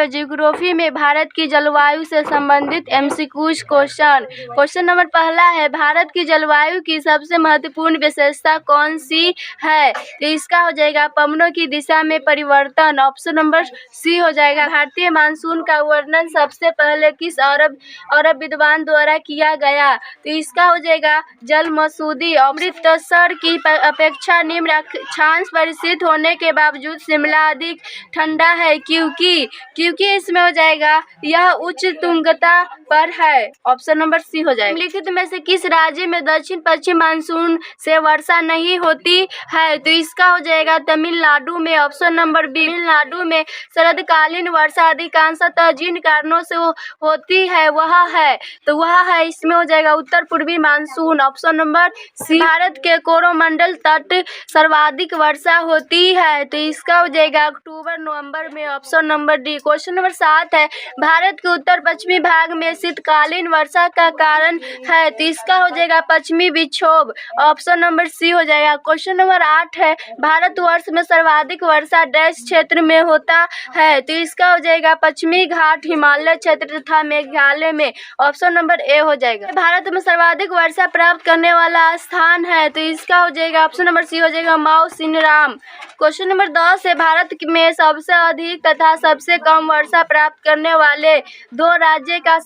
Video geography में भारत की जलवायु से संबंधित एमसीक्यूज क्वेश्चन नंबर पहला है, भारत की जलवायु की सबसे महत्वपूर्ण विशेषता कौन सी है? तो इसका हो जाएगा पवनों की दिशा में परिवर्तन। ऑप्शन नंबर सी हो जाएगा। भारतीय मानसून का वर्णन सबसे पहले किस अरब विद्वान द्वारा किया गया? तो इसका हो जाएगा जल मसूदी। अमृतसर की अपेक्षा निम्न अक्षांश पर स्थित होने के बावजूद शिमला अधिक ठंडा है क्योंकि इसमें हो जाएगा यह उच्च तुंगता पर है। ऑप्शन नंबर सी हो जाएगा। निम्नलिखित में से किस राज्य में दक्षिण पश्चिम मानसून से वर्षा नहीं होती है? तो इसका हो जाएगा तमिलनाडु में। ऑप्शन नंबर बी, तमिलनाडु में शरदकालीन वर्षा अधिकांशतः जिन कारणों से होती है वह है इसमें हो जाएगा उत्तर पूर्वी monsoon. Option number C. Bharat के कोरोमंडल तट सर्वाधिक वर्षा होती है, तो इसका हो जाएगा अक्टूबर नवंबर में। Option number D. Question number 7 है, भारत के उत्तर पश्चिमी भाग में शीतकालीन वर्षा का कारण है, तो इसका हो जाएगा पश्चिमी विक्षोभ। ऑप्शन नंबर सी हो जाएगा। क्वेश्चन नंबर 8 है, भारतवर्ष में सर्वाधिक वर्षा डैश क्षेत्र में होता है, तो इसका हो जाएगा पश्चिमी घाट, हिमालय क्षेत्र तथा मेघालय में। ऑप्शन नंबर ए हो जाएगा। भारत में सर्वाधिक वर्षा प्राप्त करने वाला स्थान है, तो इसका हो जाएगा ऑप्शन नंबर सी हो जाएगा माउसिनराम। क्वेश्चन नंबर 10 है, भारत में सबसे अधिक तथा सबसे कम वर्षा प्राप्त करने वाले दो राज्य का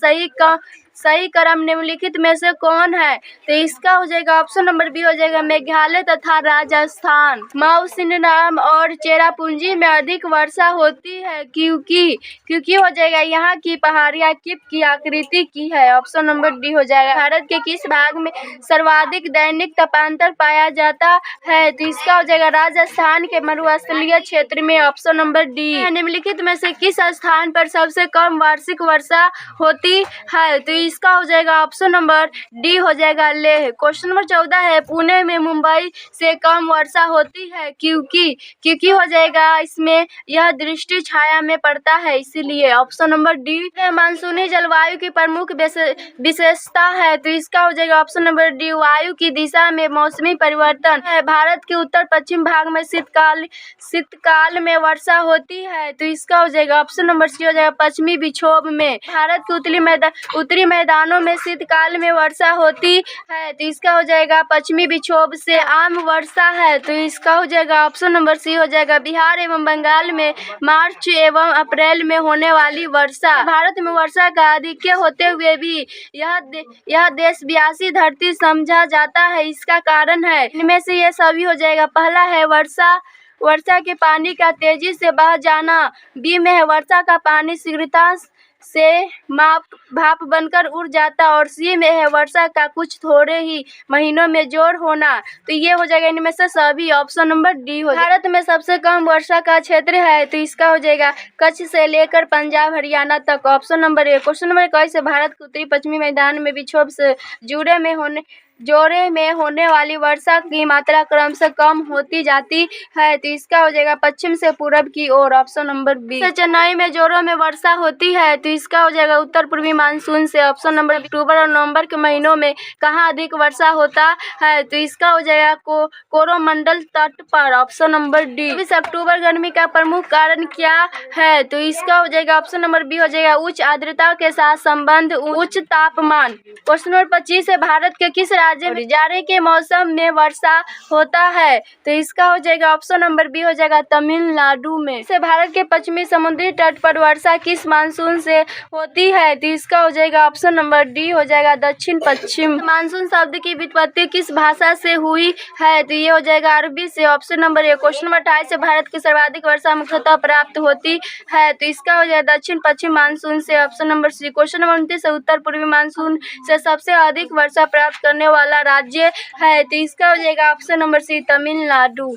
सही क्रम निम्नलिखित में से कौन है? तो इसका हो जाएगा ऑप्शन नंबर बी हो जाएगा मेघालय तथा राजस्थान। माउसिनराम और चेरापूंजी में अधिक वर्षा होती है क्योंकि हो जाएगा यहाँ की पहाड़ियाँ किप की आकृति की है। ऑप्शन नंबर डी हो जाएगा। भारत के किस भाग में सर्वाधिक दैनिक तापांतर पाया जाता है? तो इसका हो जाएगा राजस्थान के मरुस्थलीय क्षेत्र में। Option number D. निम्नलिखित में से किस स्थान पर सबसे कम वार्षिक वर्षा होती है? तो इसका हो जाएगा ऑप्शन नंबर डी हो जाएगा लेह। क्वेश्चन नंबर 14 है, पुणे में मुंबई से कम वर्षा होती है क्योंकि हो जाएगा इसमें यह दृष्टि छाया में पड़ता है इसीलिए। Option number D. मानसूनी जलवायु की प्रमुख विशेषता है, तो इसका हो जाएगा ऑप्शन नंबर डी वायु की दिशा में मौसमी परिवर्तन है। भारत के उत्तर पश्चिम भाग में शीतकाल में वर्षा होती है, तो इसका हो जाएगा ऑप्शन नंबर सी हो जाएगा पश्चिमी विक्षोभ में। भारत के उत्तरी मैदानों में शीतकाल में वर्षा होती है, तो इसका हो जाएगा पश्चिमी विक्षोभ से आम वर्षा है, तो इसका हो जाएगा ऑप्शन नंबर सी हो जाएगा बिहार एवं बंगाल में मार्च एवं अप्रैल में होने वाली वर्षा। भारत में वर्षा का आधिक्य होते हुए भी यह देश व्यासी धरती समझा जाता है, इसका कारण है इनमें से ये सभी हो जाएगा। पहला है वर्षा के पानी का तेजी से बह जाना। बी में है वर्षा का पानी शीघ्रता से भाप बनकर उड़ जाता। और सी में है वर्षा का कुछ थोड़े ही महीनों में जोर होना, तो ये हो जाएगा इनमें से सभी। ऑप्शन नंबर डी हो जाएगा। भारत में सबसे कम वर्षा का क्षेत्र है, तो इसका हो जाएगा कच्छ से लेकर पंजाब हरियाणा तक। Option number A. Question number 21 है, भारत के उत्तरी पश्चिमी मैदान में विक्षोभ से जोड़े में होने वाली वर्षा की मात्रा क्रमशः कम होती जाती है, तो इसका हो जाएगा पश्चिम से पूरब की ओर। Option number B. चेन्नई में जोरों में वर्षा होती है, तो इसका हो जाएगा उत्तर पूर्वी मानसून से। ऑप्शन नंबर अक्टूबर और नवंबर के महीनों में कहाँ अधिक वर्षा होता है? तो इसका हो जाएगा कोरोमंडल तट पर। Option number D. 24 अक्टूबर गर्मी का प्रमुख कारण क्या है? तो इसका हो जाएगा ऑप्शन नंबर बी हो जाएगा उच्च आर्द्रता के साथ संबंध, उच्च तापमान। क्वेश्चन नंबर 25 है, भारत के किस राज्य में जाड़े के मौसम में वर्षा होता है? तो इसका हो जाएगा ऑप्शन नंबर बी हो जाएगा तमिलनाडु में। से भारत के पश्चिमी समुद्री तट पर वर्षा किस मानसून से होती है? तो इसका हो जाएगा ऑप्शन नंबर डी हो जाएगा दक्षिण पश्चिम। मानसून शब्द की व्युत्पत्ति किस भाषा से हुई है? तो ये हो जाएगा अरबी से। Option number A. Question number 28 से भारत की सर्वाधिक वर्षा मुख्यतः प्राप्त होती है, तो इसका हो जाएगा दक्षिण पश्चिम मानसून से। Option number C. Question number 29 उत्तर पूर्वी मानसून से सबसे अधिक वर्षा प्राप्त करने वाला राज्य है, तो इसका हो जाएगा ऑप्शन नंबर सी तमिलनाडु।